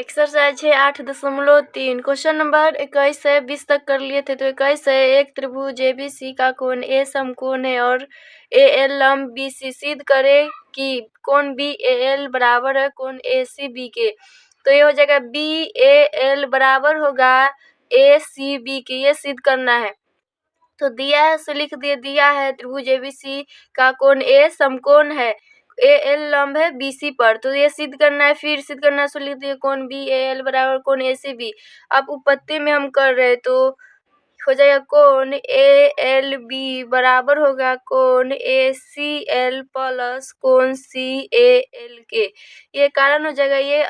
Exercise है 8.3 question number 21 से 20 तक कर लिए थे। तो 21 है, एक त्रिभुज ABC का कोण A समकोण है और AL लंब BC। सिद्ध करे कि कोण BAL बराबर है कोण ACB के। तो ये हो जाएगा BAL बराबर होगा ACB के, ये सिद्ध करना है। तो दिया है से लिख दिया है त्रिभुज ABC का कोण A समकोण है, AL लंब है BC पर। तो ये सिद्ध करना है, फिर सिद्ध करना है, लिख दिए कोण BAL बराबर कोण ACB। अब उपपत्ति में हम कर रहे तो हो जाएगा कोण ALB बराबर होगा कोण ACL प्लस कोण CAL के। ये कारण हो जाएगा, ये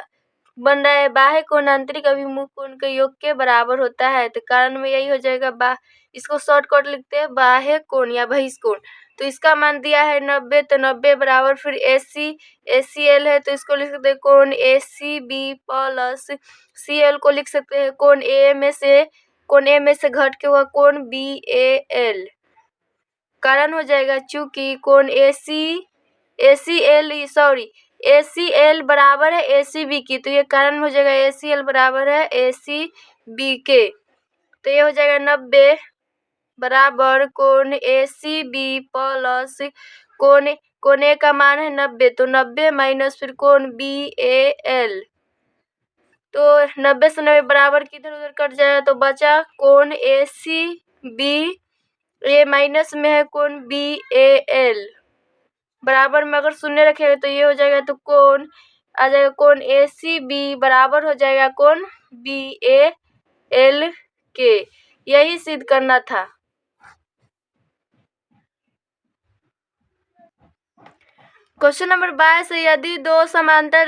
बन रहा है बाह्य कोण आंतरिक अभिमुख कोण के योग के बराबर होता है। तो कारण में यही हो जाएगा इसको शॉर्टकट लिखते हैं बाह्य कोण या बहिष्कोण। तो इसका मान दिया है 90, तो 90 बराबर फिर ACL है, तो इसको लिख सकते हैं कोण ACB प्लस CL को लिख सकते हैं कोण A में से घट के हुआ कोण BAL। कारण हो जाएगा चूंकि कोण ACL बराबर है ACB की, तो ये कारण हो जाएगा ACL बराबर है ACB के। तो ये हो जाएगा 90 बराबर कोण ACB प्लस कोण A का मान है 90, तो 90 माइनस फिर कोण BAL। तो 90 से 90 बराबर की इधर उधर कट जाएगा, तो बचा कोण ACB, ये माइनस में है कोण BAL। बराबर में अगर शून्य रखेगा तो ये हो जाएगा, तो कोण आ जाएगा कोण ACB बराबर हो जाएगा कोण BAL के। यही सिद्ध करना था। क्वेश्चन नंबर 22 है, यदि दो समांतर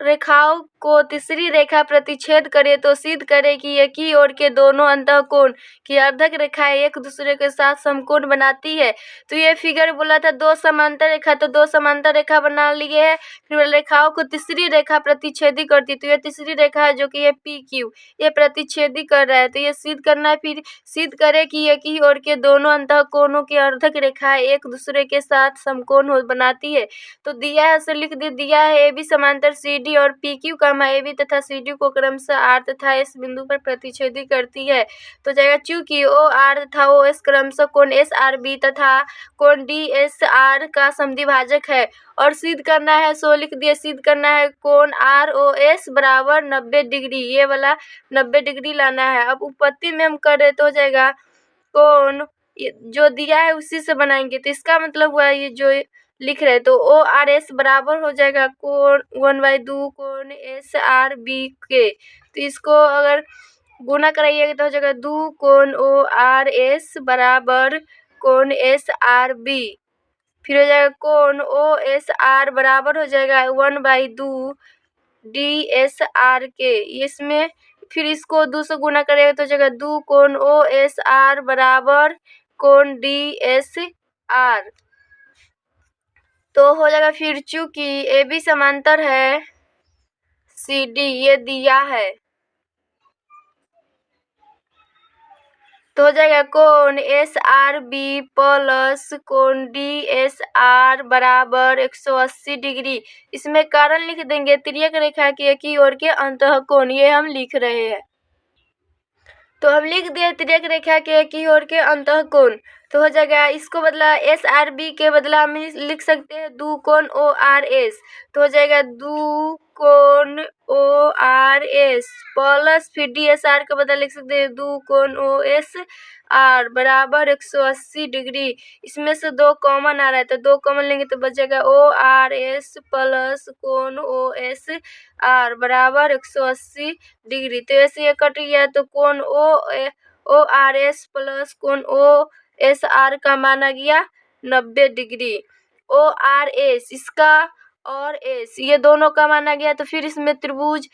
रेखाओं को तीसरी रेखा प्रतिच्छेद करे तो सिद्ध करे कि एक ही ओर के दोनों अंतःकोण की अर्धक रेखाएं एक दूसरे के साथ समकोण बनाती है। तो ये फिगर बोला था दो समांतर रेखा, तो दो समांतर रेखा बना लिए है, फिर रेखाओं को तीसरी रेखा प्रतिच्छेदी करती है। तो ये तीसरी रेखा है जो कि ये PQ, ये प्रतिच्छेदी कर रहा है। तो ये सिद्ध करना है, फिर सिद्ध करे कि एक ही ओर के दोनों अंतःकोणों की अर्धक रेखाएं एक दूसरे के साथ समकोण बनाती है। तो दिया है उसे लिख दिया है AB समांतर CD और PQ AB तथा CD को क्रमशः R तथा S बिंदु पर प्रतिच्छेदी करती है। तो जाएगा चूंकि OR तथा OS क्रमशः कोण SRB तथा कोण DSR का समद्विभाजक है और सिद्ध करना है, सो लिख दिया सिद्ध करना है कोण ROS बराबर 90 डिग्री, ये वाला 90 डिग्री लाना है। अब उपपत्ति में हम कर रहे तो हो जाएगा कोण जो दिया है उसी से बनाएंगे। तो इसका मतलब हुआ ये जो लिख रहे तो ORS बराबर हो जाएगा कोण 1/2 कोण SRB के। तो इसको अगर गुना कराइएगा तो हो जाएगा 2 कोण ORS बराबर कोण SRB। फिर हो जाएगा कोण OSR बराबर हो जाएगा 1/2 DSR के। इसमें फिर इसको 2 से गुना करेगा तो हो जाएगा 2 कोण OSR बराबर कोण DSR। तो हो जाएगा फिर चूंकि AB समांतर है CD, ये दिया है, तो हो जाएगा कोण SRB प्लस कोण DSR बराबर 180 डिग्री। इसमें कारण लिख देंगे तिर्यक रेखा की एक ही ओर के अंतःकोण, ये हम लिख रहे हैं। तो हम लिख दिए तिर्यक रेखा के एक ही ओर के अंतःकोण। तो हो जाएगा इसको बदला SRB के बदला हम लिख सकते हैं 2 कोण ORS। तो हो जाएगा 2 कोण ORS प्लस फिर DSR के बदला लिख सकते हैं 2 कोण OSR बराबर 180 डिग्री। इसमें से 2 कॉमन आ रहा है, तो 2 कॉमन लेंगे तो बचेगा ORS प्लस कोण OSR बराबर 180 डिग्री। तो ऐसे ये कट गया, तो कोण ORS प्लस कोण OSR का माना गया 90 डिग्री। ORS इसका और S ये दोनों का माना गया। तो फिर इसमें त्रिभुज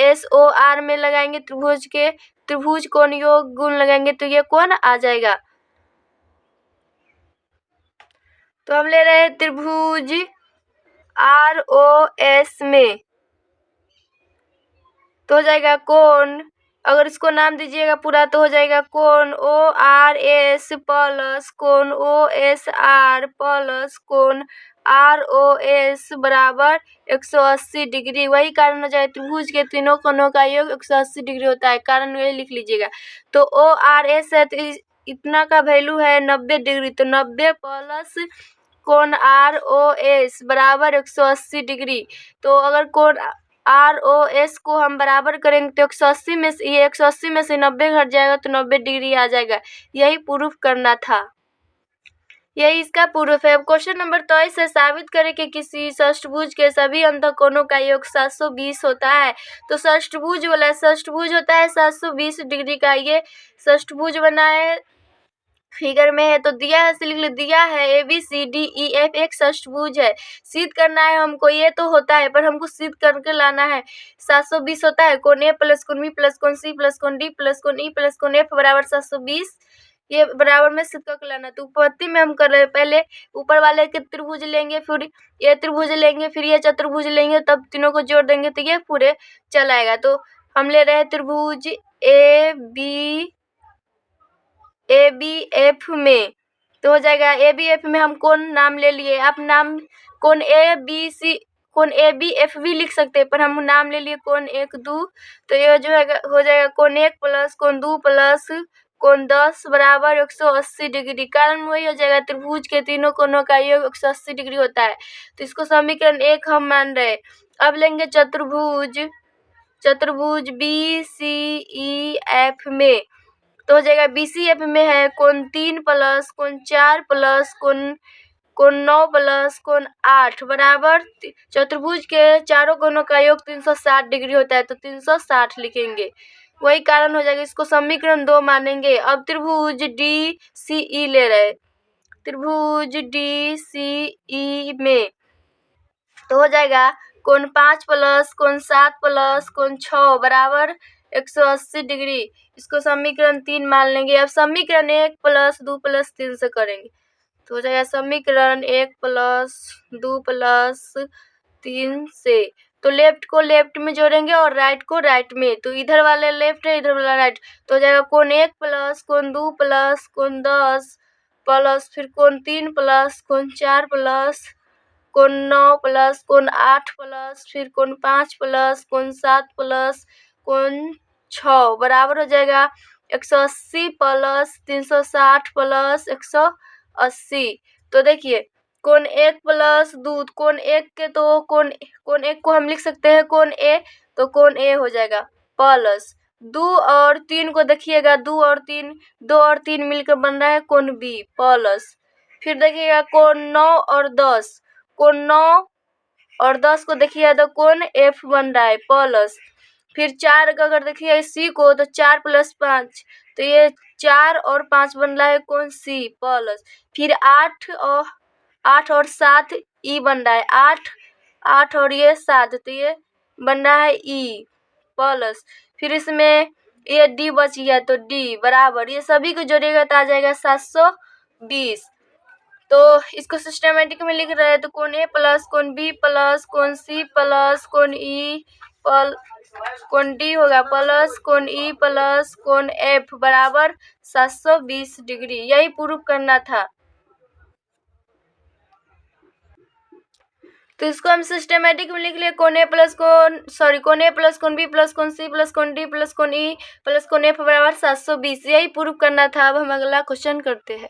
SOR में लगाएंगे, त्रिभुज कोण योग गुण लगाएंगे तो ये कोण आ जाएगा। तो हम ले रहे हैं त्रिभुज ROS में, तो हो जाएगा कोण, अगर इसको नाम दीजिएगा पूरा तो हो जाएगा कोण ORS प्लस कोण OSR प्लस कोण ROS बराबर 180 डिग्री। वही कारण हो जाए त्रिभुज के तीनों कोनों का योग 180 डिग्री होता है। कारण वही लिख लीजिएगा। तो ORS है तो इतना का वैल्यू है 90 डिग्री। तो 90 प्लस कोण ROS बराबर 180 डिग्री। तो अगर कोण ROS को हम बराबर करेंगे तो 180 में से ये 180 में से 90 घट जाएगा तो 90 डिग्री आ जाएगा। यही प्रूफ करना था। यही इसका प्रूफ है। अब क्वेश्चन नंबर 23 से साबित करें कि किसी षष्ठभुज के सभी अंतःकोणों का योग 720 होता है। तो षष्ठभुज वाला षष्ठभुज होता है 720 डिग्री का। ये षष्ठभुज बना है, फिगर में है तो दिया है, लिख लो। दिया है ABCDEF एक षष्ठभुज है। सिद्ध करना है हमको। ये तो होता है पर हमको सिद्ध करके लाना है। 720 होता है कोण A प्लस कोण B प्लस कोण C प्लस कोण D प्लस कोण E प्लस कोण F बराबर 720। ये बराबर में सिद्ध करके लाना। तो उत्पत्ति में हम कर रहे हैं। पहले ऊपर वाले के त्रिभुज लेंगे, फिर ये त्रिभुज लेंगे, फिर ये चतुर्भुज लेंगे, तब तीनों को जोड़ देंगे तो ये पूरे चल आएगा। तो हम ले रहे हैं त्रिभुज ABF में। तो हो जाएगा ABF में हम कौन नाम ले लिए। आप नाम कौन ABC कौन ABF भी लिख सकते हैं पर हम नाम ले लिए कौन 1 2। तो ये जो है हो जाएगा कौन 1 प्लस कौन 2 प्लस कौन 10 बराबर 180 डिग्री। कारण वही हो जाएगा त्रिभुज के तीनों कोनों का योग 180 डिग्री होता है। तो इसको समीकरण 1 हम मान रहे। अब लेंगे चतुर्भुज BCEF में। तो हो जाएगा BCF में है कोण 3 प्लस कोण 4 प्लस कोण 9 प्लस कोण 8 बराबर चतुर्भुज के चारों कोनों का योग 360 डिग्री होता है। तो 360 लिखेंगे। वही कारण हो जाएगा। इसको समीकरण 2 मानेंगे। अब त्रिभुज DCE ले रहे। त्रिभुज DCE में तो हो जाएगा कोण 5 प्लस कोण 7 प्लस कोण 6 बराबर 180 डिग्री। इसको समीकरण 3 मान लेंगे। अब समीकरण 1 प्लस 2 प्लस 3 से करेंगे तो हो जाएगा समीकरण 1 प्लस 2 प्लस 3 से। तो लेफ्ट को लेफ्ट में जोड़ेंगे और राइट को राइट में। तो इधर वाले लेफ्ट है, इधर वाला राइट। तो हो जाएगा कोण 1 प्लस कोण 2 प्लस कोण 10 प्लस फिर कोण 3 प्लस कोण 4 प्लस कोण 9 प्लस कोण 8 प्लस फिर कोण 5 प्लस कोण 7 प्लस कोण 6 बराबर हो जाएगा 180 प्लस 360 प्लस 180। तो देखिए कोण 1 प्लस 2 कोण 1 के तो कोण 1 को हम लिख सकते हैं कोण A। तो कोण A हो जाएगा प्लस 2 और 3 को देखिएगा 2 और 3 मिलकर बन रहा है कोण B प्लस फिर देखिएगा कोण 9 और 10 कोण 9 और 10 को देखिए तो कोण F बन रहा है प्लस फिर 4 का अगर देखिए C को तो 4 प्लस 5 तो ये 4 और 5 बन रहा है कोण C प्लस फिर 8 और 7 E बन रहा है 8 और ये 7 तो ये बन रहा है E प्लस फिर इसमें ये D बच गया तो D बराबर ये सभी को जोड़िएगा तो आ जाएगा 720। तो इसको सिस्टमेटिक में लिख रहे हैं तो कोण A प्लस कोण B प्लस कोण C प्लस कोण E कोण D होगा प्लस कोण E प्लस कोण F बराबर 720 डिग्री। यही प्रूफ करना था। तो इसको हम सिस्टमेटिक में लिख लिए कोण A प्लस कोण B प्लस कोण C प्लस कोण D प्लस कोण E प्लस कोण F बराबर 720। यही प्रूफ करना था। अब हम अगला क्वेश्चन करते हैं।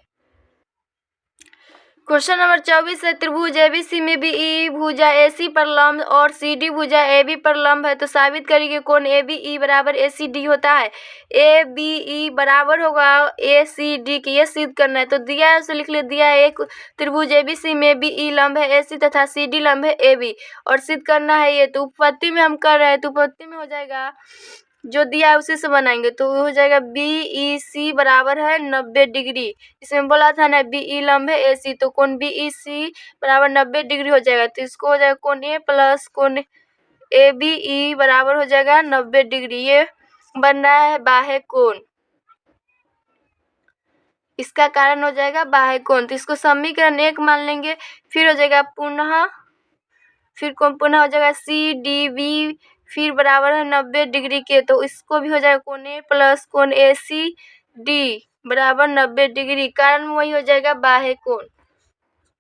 क्वेश्चन नंबर 24 है त्रिभुज ABC में BE भुजा AC पर लंब और CD भुजा AB पर लंब है। तो साबित करिए कोण ABE बराबर ACD होता है। ABE बराबर होगा ACD के। ये सिद्ध करना है। तो दिया है उसे लिख ले। दिया है एक त्रिभुज ABC में BE लंब है AC तथा CD लंब है AB और सिद्ध करना है ये। तो उपपत्ति में हम कर रहे हैं तो उपपत्ति में हो जाएगा जो दिया है उसी से बनाएंगे। तो हो जाएगा BEC बराबर है 90 डिग्री। इसमें बोला था ना BE लंब है AC तो कोण BEC बराबर 90 डिग्री हो जाएगा। तो इसको हो जाएगा कोण A प्लस कोण ABE बराबर हो जाएगा 90 डिग्री। ये बन रहा है बाह्य कोण। इसका कारण हो जाएगा बाह्य कोण। तो इसको समीकरण 1 मान लेंगे। फिर हो जाएगा पुनः हो जाएगा CDB फिर बराबर है 90 डिग्री के। तो इसको भी हो जाएगा कोण A प्लस कोण ACD बराबर 90 डिग्री। कारण वही हो जाएगा बाह्य कोण।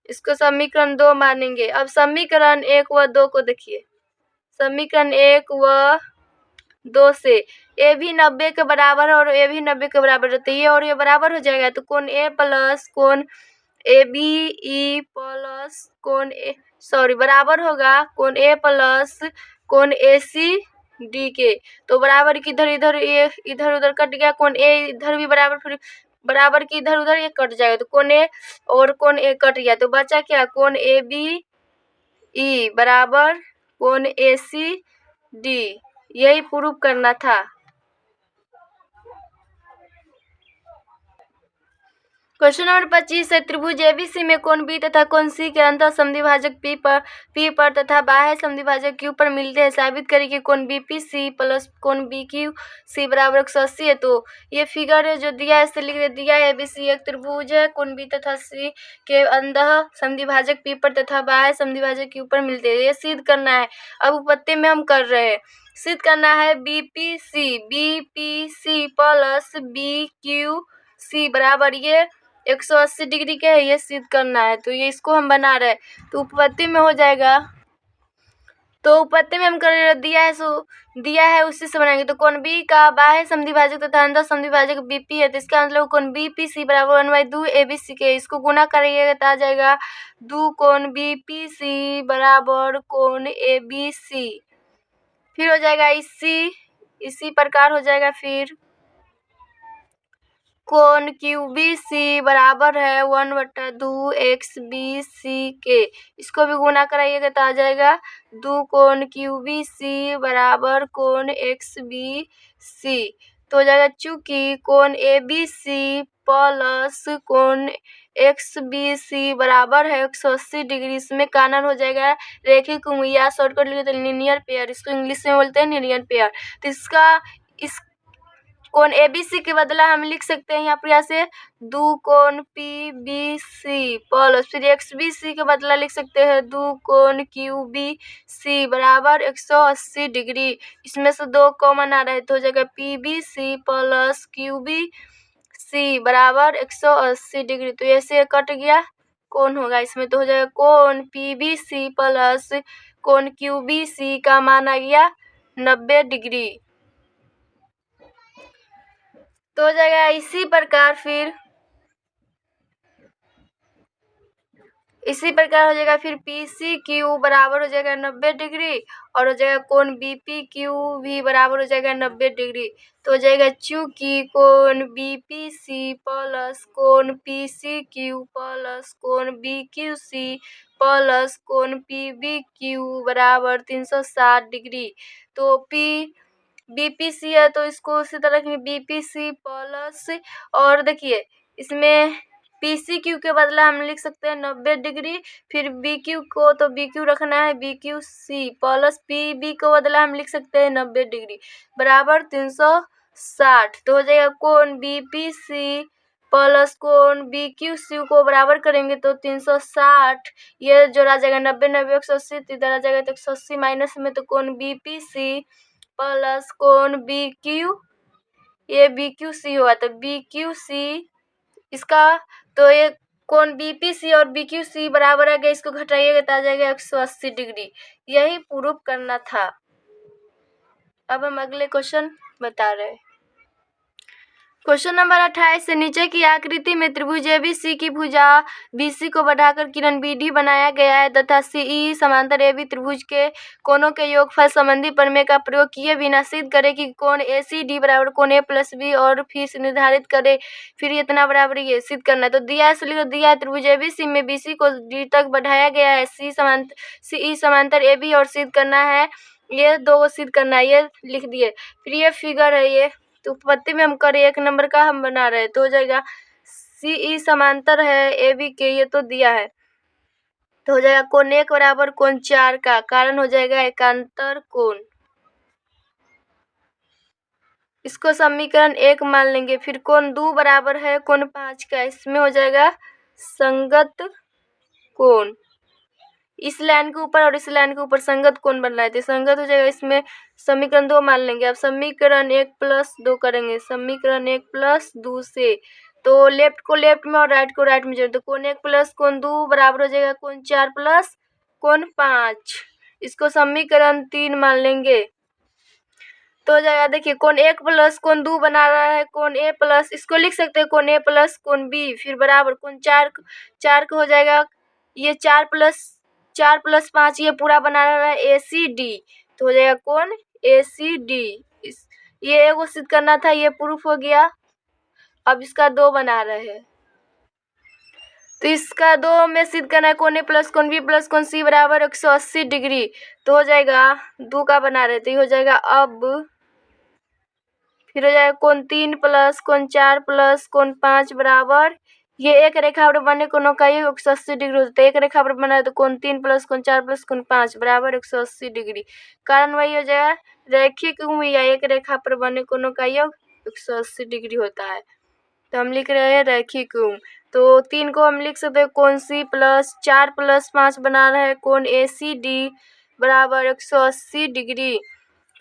इसको समीकरण 2 मानेंगे। अब समीकरण 1 व 2 को देखिए। समीकरण 1 व 2 से ए भी 90 के बराबर है और ए भी 90 के बराबर रहते है, ये और ये बराबर हो जाएगा तो कोण ए प्लस कोण ए बी ई प्लस कोण ए बराबर होगा कोण ए प्लस कोण ए सी डी के। तो बराबर की इधर इधर ये इधर उधर कट गया, कोण ए इधर भी बराबर, फिर बराबर की इधर उधर ये कट जाएगा तो कोण ए और कोण ए कट गया तो बचा क्या, कोण ए बी ई बराबर कोण ए सी डी। यही प्रूफ करना था। क्वेश्चन नंबर 25 है, त्रिभुज एबीसी में कोण बी तथा कोण सी के अंतः समद्विभाजक पी पर तथा बाह्य समद्विभाजक क्यू पर मिलते हैं। साबित करें कि कोण बीपी सी प्लस कोण बी क्यू सी बराबर 180 है। तो ये फिगर है जो दिया है, इससे लिख दिया है एबीसी एक त्रिभुज है, कोण बी तथा सी के अंतः समद्विभाजक पी पर तथा बाह्य समद्विभाजक क्यू पर मिलते हैं। ये सिद्ध करना है। अब उपपत्ति में हम कर रहे हैं, सिद्ध करना है BP C plus B Q C बराबर ये 180 डिग्री के है, ये सिद्ध करना है। तो ये इसको हम बना रहे हैं तो उपपत्ति में हो जाएगा। तो उपपत्ति में हम कर रहे दिया है उसी से बनाएंगे। तो कोण बी का बाह्य समद्विभाजक तथा अंदर समद्विभाजक बीपी है, तो इसका मतलब कोण बीपी सी बराबर 1/2 एबीसी के। इसको गुना करिएगा तो आ जाएगा 2 कोण बीपी सी बराबर कोण एबीसी। फिर हो जाएगा इसी प्रकार हो जाएगा। फिर कोण QBC बराबर है 1/2 XBC के। इसको भी गुना कराइएगा तो आ जाएगा 2 कोण QBC बराबर कोण XBC। तो हो जाएगा चूंकि कोण ABC प्लस कोण XBC बराबर है 180 डिग्री, इसमें कानन हो जाएगा रैखिक या शॉर्टकट लिखे तो लीनियर पेयर, इसको इंग्लिश में बोलते हैं लीनियर पेयर। तो इसका इस कोण एबीसी के बदला हम लिख सकते हैं यहाँ पर से 2 कोण पीबीसी प्लस फिर एक्सबीसी के बदला लिख सकते हैं 2 कोण क्यूबीसी बराबर 180 डिग्री। इसमें से 2 कॉमन आ रहा है तो हो जाएगा पीबीसी प्लस क्यूबीसी बराबर 180 डिग्री। तो ऐसे कट गया कोण होगा इसमें, तो हो जाएगा कोण पीबीसी प्लस कोण क्यूबीसी का मान आ गया 90 डिग्री। तो हो जाएगा इसी प्रकार हो जाएगा फिर पीसी क्यू बराबर हो जाएगा 90 डिग्री और हो जाएगा कोण बीपी क्यू भी बराबर हो जाएगा 90 डिग्री। तो हो जाएगा चूंकि कोण बीपीसी प्लस कोण पीसी क्यू प्लस कोण बीक्यूसी प्लस कोण पीबीक्यू बराबर 360 डिग्री। तो बीपीसी है तो इसको उसी तरह की बीपीसी प्लस, और देखिए इसमें पीसी क्यू के बदला हम लिख सकते हैं 90 डिग्री, फिर बी क्यू को तो बी क्यू रखना है B Q C plus P B को बदला हम लिख सकते हैं 90 डिग्री बराबर 360। तो हो जाएगा कोण बीपीसी प्लस कोण बी क्यू सी को बराबर करेंगे तो 360, ये जोड़ा जाएगा 90 90 180, इधर आ जाएगा तो 180 माइनस में तो कोण बीपीसी प्लस कोण बी क्यू, ये बी क्यू सी हुआ तो बी क्यू सी इसका, तो ये कोण बीपीसी और बीक्यूसी बराबर आ गया, इसको घटाइएगा तो आ जाएगा 180 डिग्री। यही प्रूफ करना था। अब हम अगले क्वेश्चन बता रहे हैं। क्वेश्चन नंबर 28 से नीचे की आकृति में त्रिभुज एबीसी की भुजा बीसी को बढ़ाकर किरण बीडी बनाया गया है तथा सीई समांतर एबी त्रिभुज के कोणों के योगफल संबंधी प्रमेय का प्रयोग किए बिना सिद्ध करे कि कोण एसीडी बराबर कोण ए प्लस बी और फिर से निर्धारित करे फिर इतना बराबर ये सिद्ध करना है। तो दिया है इसलिए दिया है त्रिभुज एबीसी में बीसी को डी तक बढ़ाया गया है, सीई समांतर एबी और सिद्ध करना है, ये दो सिद्ध करना है, ये लिख दिए। फिर ये फिगर है ये, तो उपपत्ति में हम करें 1 नंबर का हम बना रहे हैं तो हो जाएगा सीई समांतर है ए बी के, ये तो दिया है तो हो जाएगा कोण 1 बराबर कोण 4 का, कारण हो जाएगा एकांतर कोण। इसको समीकरण 1 मान लेंगे। फिर कोण 2 बराबर है कोण 5 का, इसमें हो जाएगा संगत कोण। इस लाइन के ऊपर और इस लाइन के ऊपर संगत कोण बन रहा है तो संगत हो जाएगा, इसमें समीकरण 2 मान लेंगे। अब समीकरण 1 + 2 करेंगे, समीकरण 1 + 2 से तो लेफ्ट को लेफ्ट में और राइट को राइट में जोड़, तो कोण 1 प्लस कोण 2 बराबर हो जाएगा कोण 4 प्लस कोण 5। इसको समीकरण 3 मान लेंगे तो हो जाएगा। देखिए कोण 1 प्लस कोण 2 बना रहा है कोण ए प्लस, इसको लिख सकते हैं कोण ए प्लस कोण बी, फिर बराबर कोण 4 का हो जाएगा ये 4 प्लस 5 ये पूरा बना रहा है ए सी डी, तो हो जाएगा कोण ए सी डी। ये एगो सिद्ध करना था, ये प्रूफ हो गया। अब इसका 2 बना रहे हैं, तो इसका 2 में सिद्ध करना है कोण ए प्लस कोण बी प्लस कोण सी बराबर 180 डिग्री, तो हो जाएगा 2 का बना रहे, तो ये हो जाएगा। अब फिर हो जाएगा कोण 3 प्लस कोण 4 प्लस कोण 5 बराबर, ये एक रेखा पर बने कोणों का ये 180 डिग्री होता है। एक रेखा पर बना है तो कोण 3 प्लस कोण 4 प्लस कोण 5 बराबर 180 डिग्री। कारण वही हो जाएगा रैखिक हुई या एक रेखा पर बने कोणों का योग 180 डिग्री होता है, तो हम लिख रहे हैं रैखिक। तो 3 को हम लिख सकते हैं कोण सी प्लस 4 प्लस 5 बना रहे हैं कोण ए सी डी बराबर 180 डिग्री।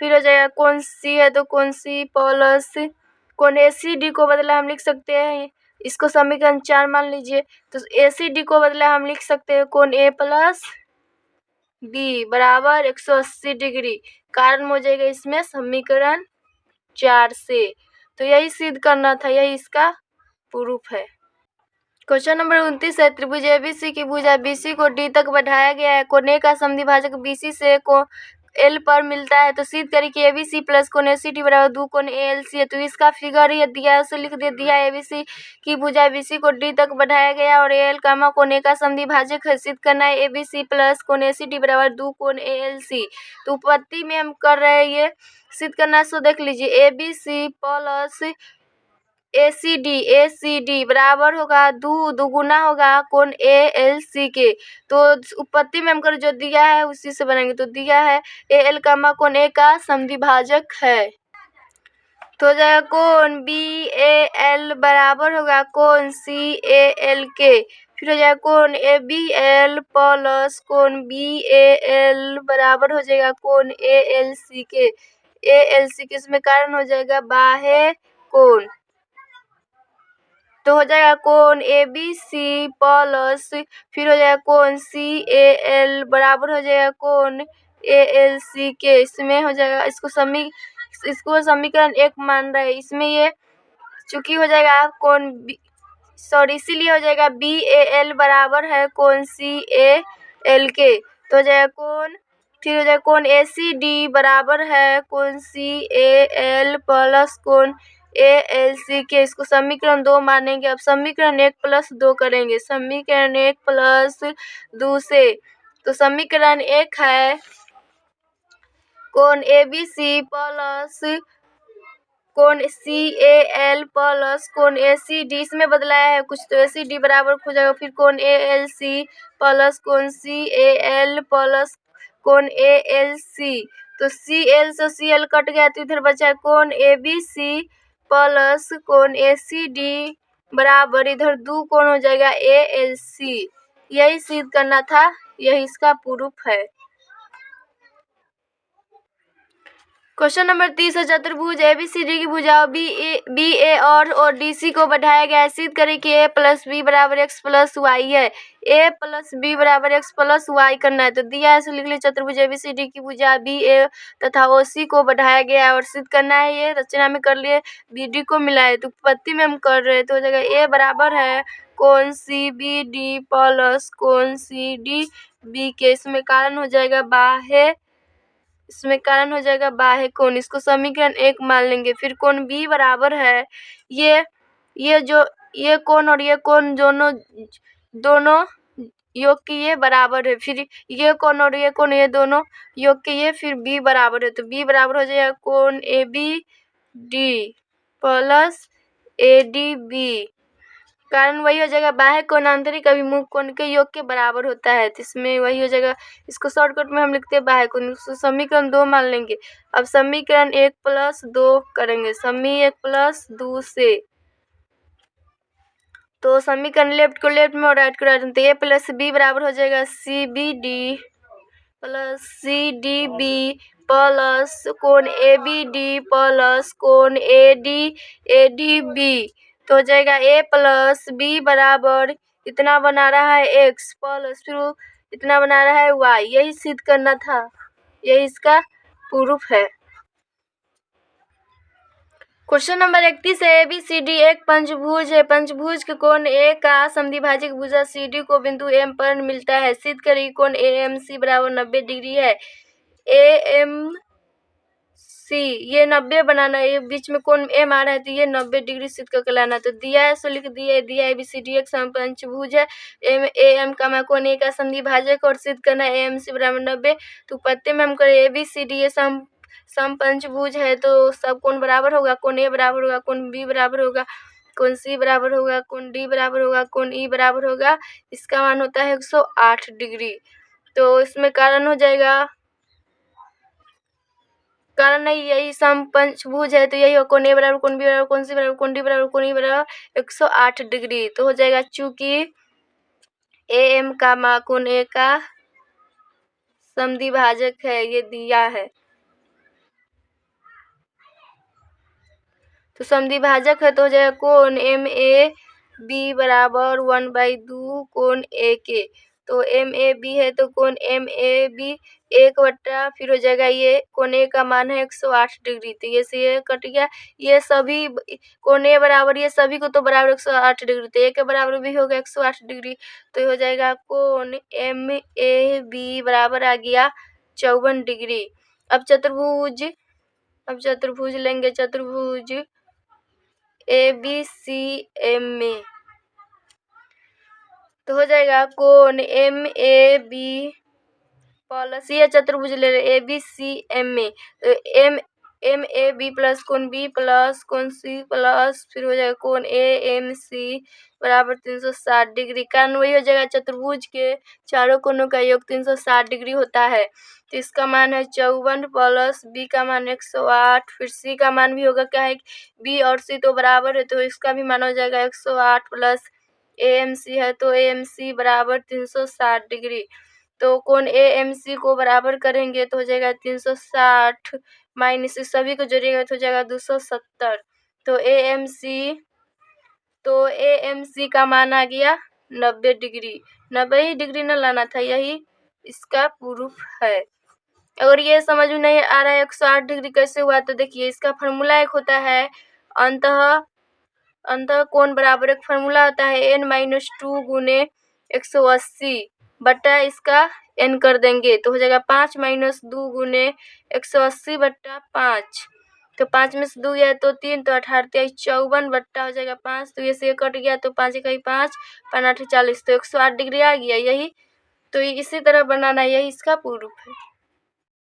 फिर हो जाएगा कोण सी है तो कोण सी प्लस कोण ए सी डी को बदला हम लिख सकते हैं, इसको समीकरण 4 मान लीजिए। तो ए सी डी को बदला हम लिख सकते हैं कोण ए प्लस बी बराबर 180 डिग्री। कारण हो जाएगा इसमें समीकरण 4 से। तो यही सिद्ध करना था, यही इसका प्रूफ है। क्वेश्चन नंबर 29 है। त्रिभुज एबीसी की भुजा बीसी को डी तक बढ़ाया गया है। कोण ए का समद्विभाजक बीसी से को एल पर मिलता है, तो सिद्ध करें कि एबीसी प्लस कोण एसीडी बराबर 2 कोण एएलसी है। तो इसका फिगर ये दिया है, उसे लिख दिया है। एबीसी की भुजा बीसी को डी तक बढ़ाया गया और एल कामा कोण ए का समद्विभाजक है। सिद्ध करना है एबीसी प्लस कोण एसीडी बराबर 2 कोण एएलसी। तो उत्पत्ति में हम कर रहे हैं ये सिद्ध करना है, सो देख लीजिए एबीसी प्लस एसीडी बराबर होगा दुगुना होगा कोण एएलसी के। तो उत्पत्ति में हम कर जो दिया है उसी से बनाएंगे, तो दिया है एएल कामा कोण ए का समद्विभाजक है, तो हो जाएगा कोण बी ए एल बराबर होगा कोण सी ए एल के। फिर हो जाएगा कोण ए बी एल प्लस कोण बी ए एल बराबर हो जाएगा कोण ए एल सी के। ए एल सी के इसमें कारण हो जाएगा बाह्य कोण, तो हो जाएगा कोण ए बी सी प्लस फिर हो जाएगा कोण सी ए एल बराबर हो जाएगा कोण ए एल सी के। इसमें हो जाएगा इसको समीकरण 1 मान रहे हैं। इसमें ये चूंकि हो जाएगा कोण इसीलिए हो जाएगा बी ए एल बराबर है कोण सी ए एल के, तो हो जाएगा कोण फिर हो जाएगा कोण ए सी डी बराबर है कोण सी ए एल प्लस कोण ए एल सी के। इसको समीकरण 2 मानेंगे। अब समीकरण 1 प्लस 2 करेंगे, समीकरण 1 प्लस 2 से, तो समीकरण 1 है कोण ए बी सी प्लस कोण सी ए एल प्लस कोण ए सी डी, इसमें बदलाया है कुछ तो ए सी डी बराबर हो जाएगा फिर कोण ए एल सी प्लस कोण सी ए एल प्लस कोण ए एल सी। तो सी एल से सी एल कट गया, तो इधर बचा है कोण ए बी सी प्लस कोण ए सी डी बराबर इधर 2 कोण हो जाएगा ए एल सी। यही सिद्ध करना था, यही इसका प्रूफ है। क्वेश्चन नंबर 30 है। चतुर्भुज एबीसीडी की भुजाओं बी ए और डी सी को बढ़ाया गया है। सिद्ध करें कि ए प्लस बी बराबर एक्स प्लस वाई है। ए प्लस बी बराबर एक्स प्लस वाई करना है, तो दिया है, सो लिख लीजिए चतुर्भुज एबीसीडी की भुजा बी ए तथा ओ सी को बढ़ाया गया है और सिद्ध करना है। ये रचना में कर लिए बी डी को मिलाए, तो उत्पत्ति में हम कर रहे हैं, तो हो जाएगा ए बराबर है कोण सी बी डी प्लस कोण सी डी बी के। इसमें कारण हो जाएगा बाह्य कोण, इसको समीकरण 1 मान लेंगे। फिर कोण बी बराबर है ये कोण और ये कोण दोनों योग के ये बराबर है, फिर ये कोण और ये कोण ये दोनों योग के ये फिर बी बराबर है, तो बी बराबर हो जाएगा कोण A B D plus A D B. कारण वही हो जाएगा बाह्य कोण आंतरिक अभिमुख कोण के योग के बराबर होता है, तो इसमें वही हो जाएगा। इसको शॉर्टकट में हम लिखते हैं बाह्य कोण, इसको समीकरण 2 मान लेंगे। अब समीकरण 1 प्लस 2 करेंगे, समी 1 प्लस 2 से, तो समीकरण लेफ्ट को लेफ्ट में और राइट को राइट में, तो ए प्लस बी बराबर हो जाएगा C B D plus C D B plus कोण ए बी डी प्लस कोण ए डी बी तो हो जाएगा a प्लस बी बराबर इतना बना रहा है x प्लस फिर इतना बना रहा है y। यही सिद्ध करना था, यही इसका प्रूफ है। क्वेश्चन नंबर 31 है ABCD एक पंचभुज है। पंचभुज के कोण A का समद्विभाजक भुजा CD को बिंदु M पर मिलता है। सिद्ध करें कोण AMC बराबर 90 डिग्री है। AMC ये 90 बनाना है, ये बीच में कोण M आ रहा है तो ये 90 डिग्री सिद्ध करके लाना। तो दिया है सो लिख दिया ABCD एक समपंचभुज है। AM का कोण A का समद्विभाजक और सिद्ध करना है AMC बराबर 90। तो पत्ते में हम करें ABCD ये समपंचभुज है तो सब कोण बराबर होगा। कोण A बराबर होगा, कोण B बराबर होगा, कोण C बराबर होगा, कोण D बराबर होगा, कोण E बराबर होगा। इसका मान होता है 108 डिग्री। तो इसमें कारण हो जाएगा, कारण नहीं, यही समपंचभुज है तो यही हो। कोण A बराबर, कोण B बराबर, कोण C बराबर, कोण D बराबर, कोण E बराबर 108 डिग्री। तो हो जाएगा चूंकि AM का कोण A का समद्विभाजक है, ये दिया है तो समद्विभाजक है तो हो जाएगा कोण MAB बराबर 1/2 कोण AK। तो MAB है तो कोण MAB 1/, फिर हो जाएगा ये कोण A का मान है 108 डिग्री। तो ये से ये कट गया, ये सभी कोण A बराबर ये सभी को तो बराबर 108 डिग्री, तो A के बराबर भी होगा 108 डिग्री। तो ये हो जाएगा कोण MAB बराबर आ गया 54 डिग्री। अब चतुर्भुज लेंगे, चतुर्भुज ABCM में तो हो जाएगा कोण MAB प्लस ये चतुर्भुज ले रहे ABCM में तो MAB प्लस कोण B प्लस कोण C प्लस फिर हो जाएगा कोण AMC बराबर 360 डिग्री। कारण वही हो जाएगा, चतुर्भुज के चारों कोणों का योग 360 डिग्री होता है। तो इसका मान है 54 प्लस B का मान 108, फिर C का मान भी होगा, क्या है B और C तो बराबर है तो इसका भी मान हो जाएगा 108 प्लस AMC है तो AMC बराबर 360 डिग्री। तो कोण AMC को बराबर करेंगे तो हो जाएगा 360 माइनस सभी को जोड़िएगा तो हो जाएगा 270। तो AMC का मान आ गया 90 डिग्री। 90 डिग्री न लाना था, यही इसका प्रूफ है। अगर ये समझ में नहीं आ रहा है 108 डिग्री कैसे हुआ तो देखिए इसका फार्मूला एक होता है अंतः कोण बराबर एक फार्मूला होता है n-2 गुने 180 बट्टा इसका n कर देंगे तो हो जाएगा 5 - 2 गुने 180 बट्टा 5। तो 5 में से 2 गया तो 3 तो 18 54 बट्टा हो जाएगा 5। तो ये से कट गया तो 5 × 5 5 × 8 40 तो 108 डिग्री आ गया। यही तो इसी तरह बनाना, यही इसका प्रूफ है।